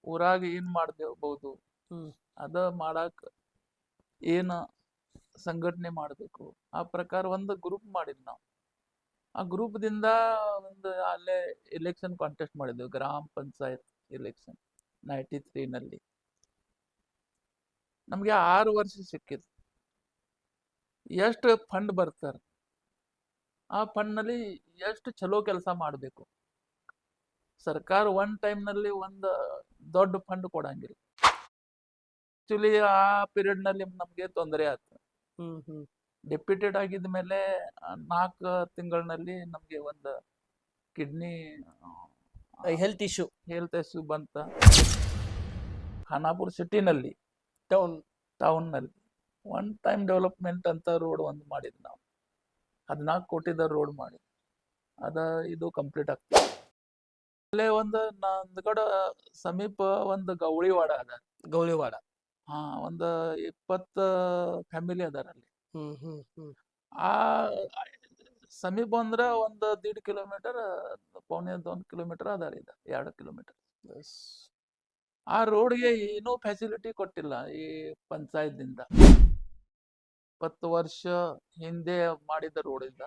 ಊರಾಗ ಏನ್ ಮಾಡ್ದೇಬಹುದು ಹ್ಮ್ ಅದ ಮಾಡಾಕ ಏನ ಸಂಘಟನೆ ಮಾಡ್ಬೇಕು ಆ ಪ್ರಕಾರ ಒಂದು ಗ್ರೂಪ್ ಮಾಡಿದ್ ನಾವು. ಆ ಗ್ರೂಪ್ ದಿಂದ ಒಂದು ಅಲ್ಲೇ ಎಲೆಕ್ಷನ್ ಕಾಂಟೆಸ್ಟ್ ಮಾಡಿದ್ವಿ, ಗ್ರಾಮ ಪಂಚಾಯತ್ ಎಲೆಕ್ಷನ್ 93 ನಲ್ಲಿ. ನಮ್ಗೆ 6 ವರ್ಷ ಸಿಕ್ಕಿತ್ತು. ಎಷ್ಟು ಫಂಡ್ ಬರ್ತಾರೆ ಆ ಫಂಡ್ ನಲ್ಲಿ ಎಷ್ಟು ಚಲೋ ಕೆಲಸ ಮಾಡ್ಬೇಕು. ಸರ್ಕಾರ ಒನ್ ಟೈಮ್ ನಲ್ಲಿ ಒಂದು ದೊಡ್ಡ ಫಂಡ್ ಕೊಡಂಗಿಲ್ಲ. ಆಕ್ಚುಲಿ ಆ ಪೀರಿಯಡ್ ನಲ್ಲಿ ನಮ್ಗೆ ತೊಂದರೆ ಆಯ್ತು. ಹ್ಮ್ ಹ್ಮ್ ಡೆಪ್ಯೂಟೆಡ್ ಆಗಿದ ಮೇಲೆ 4 ತಿಂಗಳಿನಲ್ಲಿ ನಮ್ಗೆ ಒಂದು ಕಿಡ್ನಿ ಹೆಲ್ತ್ ಇಶ್ಯೂ. ಇಶ್ಯೂ ಬಂತ. ಖಾನಾಪುರ ಸಿಟಿನಲ್ಲಿ ಟೌನ್ ನಲ್ಲಿ ಒನ್ ಟೈಮ್ ಡೆವಲಪ್ಮೆಂಟ್ ಅಂತ ರೋಡ್ ಒಂದು ಮಾಡಿದ್ ನಾವು. 14 ಕೋಟಿದ ರೋಡ್ ಮಾಡಿ ಅದ ಇದು ಕಂಪ್ಲೀಟ್ ಆಗ್ತದೆ. ಅಲ್ಲೇ ಒಂದು ನಂದಗಡ ಸಮೀಪ ಒಂದು ಗೌಳಿವಾಡ ಅದ. ಗೌಳಿವಾಡ ಒಂದು 20 ಫ್ಯಾಮಿಲಿ ಅದಾರ ಅಲ್ಲಿ. ಆ ಸಮೀಪ ಅಂದ್ರ ಒಂದು 1.5 ಕಿಲೋಮೀಟರ್, ಪೌನೆ 1 ಕಿಲೋಮೀಟರ್ ಅದಾರ. 2 ಕಿಲೋಮೀಟರ್. ಆ ರೋಡ್ಗೆ ಏನೂ ಫೆಸಿಲಿಟಿ ಕೊಟ್ಟಿಲ್ಲ ಈ ಪಂಚಾಯತ್ದಿಂದ. 20 ವರ್ಷ ಹಿಂದೆ ಮಾಡಿದ ರೋಡ್ ಇಂದ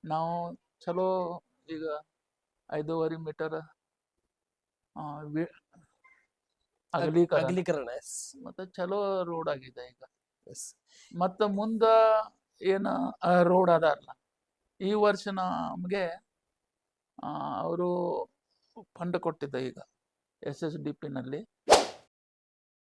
ನಾವು ಚಲೋ ಈಗ 5.5 ಮೀಟರ್ ಅಗಲೀಕರಣ ಮತ್ತೆ ಚಲೋ ರೋಡ್ ಆಗಿದೆ ಈಗ. ಮತ್ತ ಮುಂದ ಏನ ರೋಡ್ ಅದಲ್ಲ, ಈ ವರ್ಷ ನಮ್ಗೆ ಅವರು ಫಂಡ್ ಕೊಟ್ಟಿದ್ದ ಈಗ SSDP ನಲ್ಲಿ